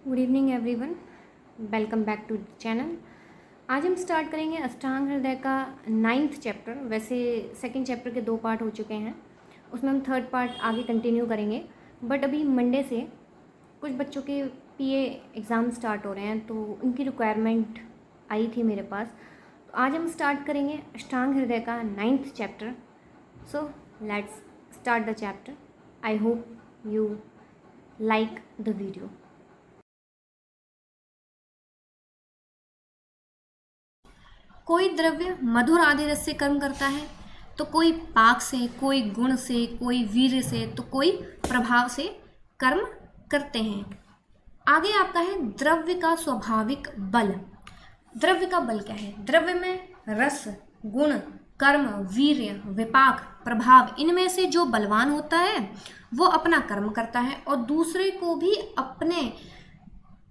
Good evening everyone, welcome back to channel. आज हम start करेंगे अष्टांग हृदय का 9th चैप्टर। वैसे सेकंड चैप्टर के 2 पार्ट हो चुके हैं, उसमें हम थर्ड पार्ट आगे कंटिन्यू करेंगे। बट अभी मंडे से कुछ बच्चों के पीए एग्ज़ाम स्टार्ट हो रहे हैं, तो उनकी रिक्वायरमेंट आई थी मेरे पास। तो आज हम स्टार्ट करेंगे अष्टांग हृदय का 9th chapter. So let's start the chapter. I hope you like the video. कोई द्रव्य मधुर आदि रस से कर्म करता है, तो कोई पाक से, कोई गुण से, कोई वीर्य से, तो कोई प्रभाव से कर्म करते हैं। आगे आपका है द्रव्य का स्वाभाविक बल। द्रव्य का बल क्या है? द्रव्य में रस, गुण, कर्म, वीर्य, विपाक, प्रभाव, इनमें से जो बलवान होता है वो अपना कर्म करता है और दूसरे को भी अपने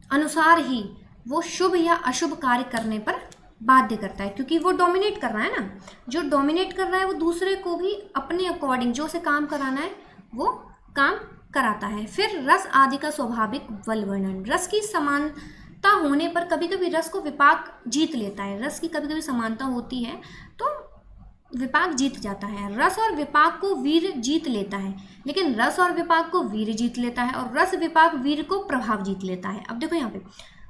अनुसार ही वो शुभ या अशुभ कार्य करने पर बाध्य करता है, क्योंकि वो डोमिनेट कर रहा है ना। जो डोमिनेट कर रहा है वो दूसरे को भी अपने अकॉर्डिंग जो उसे काम कराना है वो काम कराता है। फिर रस आदि का स्वाभाविक बल वर्णन। रस की समानता होने पर कभी कभी रस को विपाक जीत लेता है। रस की कभी कभी समानता होती है तो विपाक जीत जाता है। रस और विपाक को वीर जीत लेता है, लेकिन रस और विपाक को वीर जीत लेता है और रस विपाक वीर को प्रभाव जीत लेता है। अब देखो यहाँ पे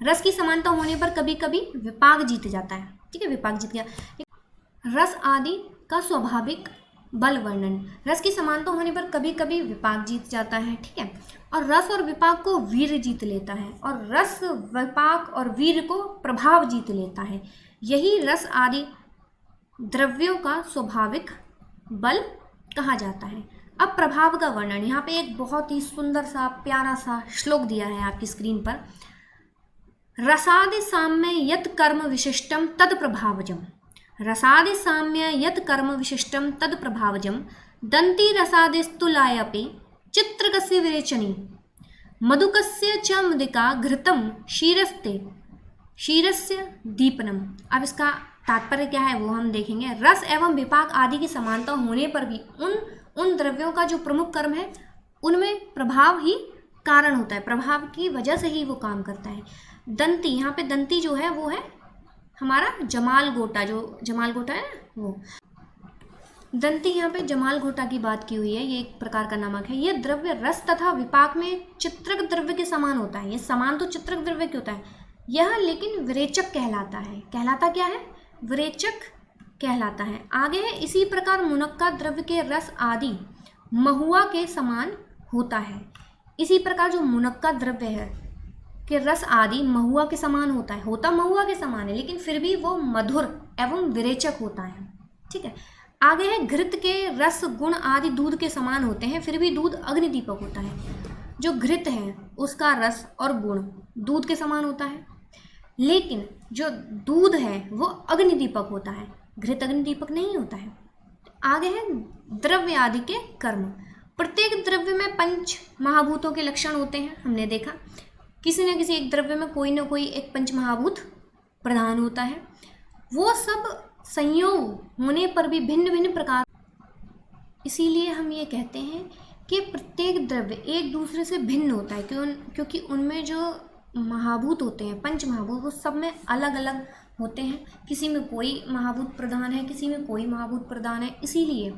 रस की समानता होने पर कभी कभी विपाक जीत जाता है, ठीक है, विपाक जीत गया। रस आदि का स्वाभाविक बल वर्णन। रस की समानता होने पर कभी कभी विपाक जीत जाता है, ठीक है, और रस और विपाक को वीर जीत लेता है और रस विपाक और वीर को प्रभाव जीत लेता है। यही रस आदि द्रव्यों का स्वाभाविक बल कहा जाता है। अब प्रभाव का वर्णन। यहाँ पे एक बहुत ही सुंदर सा प्यारा सा श्लोक दिया है आपकी स्क्रीन पर। रसादि साम्य यत् कर्म विशिष्टम तद प्रभावजम। रसादि साम्य यत् कर्म विशिष्टम तद प्रभावजम। दंती रसादिस्तुलायपि चित्रकस्य विरेचनी। मधुकस्य च मुदिका घृतम क्षीरस्य दीपनम। अब इसका तात्पर्य क्या है वो हम देखेंगे। रस एवं विपाक आदि की समानता होने पर भी उन द्रव्यों का जो प्रमुख कर्म है उनमें प्रभाव ही कारण होता है, प्रभाव की वजह से ही वो काम करता है। दंती, यहाँ पे दंती जो है वो है हमारा जमाल गोटा, जो जमाल गोटा है ना वो दंती। यहाँ पे जमाल गोटा की बात की हुई है। ये एक प्रकार का नमक है। ये द्रव्य रस तथा विपाक में चित्रक द्रव्य के समान होता है। ये समान तो चित्रक द्रव्य के होता है, यह लेकिन विरेचक कहलाता है। कहलाता क्या है? विरेचक कहलाता है। आगे है इसी प्रकार मुनक्का द्रव्य के रस आदि महुआ के समान होता है। इसी प्रकार जो मुनक्का द्रव्य है कि रस आदि महुआ के समान होता है। होता महुआ के समान है, लेकिन फिर भी वो मधुर एवं विरेचक होता है, ठीक है। आगे है घृत के रस, गुण आदि दूध के समान होते हैं, फिर भी दूध अग्निदीपक होता है। जो घृत है उसका रस और गुण दूध के समान होता है, लेकिन जो दूध है वो अग्निदीपक होता है, घृत अग्निदीपक नहीं होता है। आगे है द्रव्य आदि के कर्म। प्रत्येक द्रव्य में पंच महाभूतों के लक्षण होते हैं। हमने देखा किसी न किसी एक द्रव्य में कोई ना कोई एक पंच महाभूत प्रधान होता है। वो सब संयोग होने पर भी भिन्न भिन्न प्रकार, इसीलिए हम ये कहते हैं कि प्रत्येक द्रव्य एक दूसरे से भिन्न होता है, क्योंकि उनमें जो महाभूत होते हैं, पंच महाभूत, वो सब में अलग अलग होते हैं। किसी में कोई महाभूत प्रधान है, किसी में कोई महाभूत प्रधान है। इसीलिए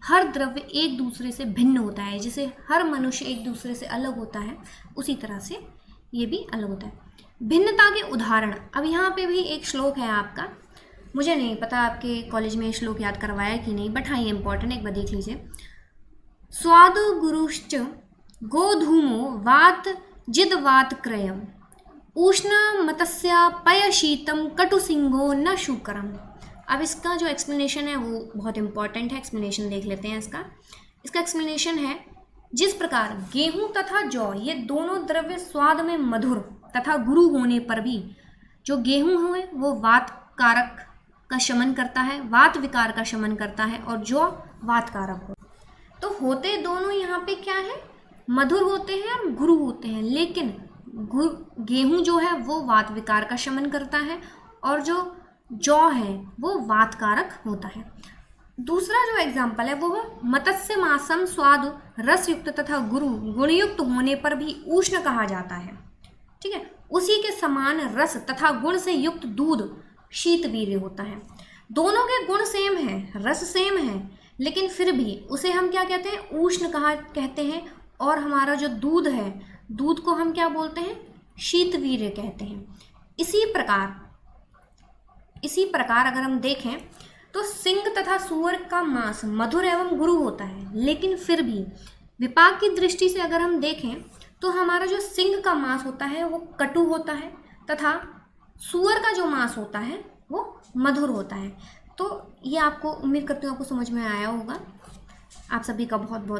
हर द्रव्य एक दूसरे से भिन्न होता है। जैसे हर मनुष्य एक दूसरे से अलग होता है, उसी तरह से ये भी अलग होता है। भिन्नता के उदाहरण। अब यहाँ पे भी एक श्लोक है आपका, मुझे नहीं पता आपके कॉलेज में श्लोक याद करवाया कि नहीं, बट हाँ ये इंपॉर्टेंट, एक बार देख लीजिए। स्वादु गुरुश्च गोधूमो वात जिदवात क्रयम उष्ण मतस्या पय शीतम कटुसिंहो न शुकरम। अब इसका जो एक्सप्लेनेशन है वो बहुत इंपॉर्टेंट है। एक्सप्लेनेशन देख लेते हैं इसका। इसका एक्सप्लेनेशन है, जिस प्रकार गेहूं तथा जौ ये दोनों द्रव्य स्वाद में मधुर तथा गुरु होने पर भी जो गेहूं है वो वात कारक का शमन करता है, वात विकार का शमन करता है, और जौ वात कारक हो, तो होते दोनों यहाँ पे क्या है? मधुर होते हैं और गुरु होते हैं। लेकिन गेहूं जो है वो वात विकार का शमन करता है और जो जौ है वो वात कारक होता है। दूसरा जो एग्जाम्पल है वो है मत्स्य मासम स्वादु रसयुक्त तथा गुरु गुणयुक्त होने पर भी उष्ण कहा जाता है। ठीक है। उसी के समान रस तथा गुण से युक्त दूध शीतवीर्य होता है। दोनों के गुण सेम है, रस सेम है, लेकिन फिर भी उसे हम क्या कहते हैं, उष्ण कहते हैं। और हमारा जो दूध है, दूध को हम क्या बोलते हैं, शीतवीर्य कहते हैं। इसी प्रकार अगर हम देखें तो सिंह तथा सूअर का मांस मधुर एवं गुरु होता है, लेकिन फिर भी विपाक की दृष्टि से अगर हम देखें तो हमारा जो सिंह का मांस होता है वो कटु होता है तथा सूअर का जो मांस होता है वो मधुर होता है। तो ये आपको, उम्मीद करती हूँ आपको समझ में आया होगा। आप सभी का बहुत बहुत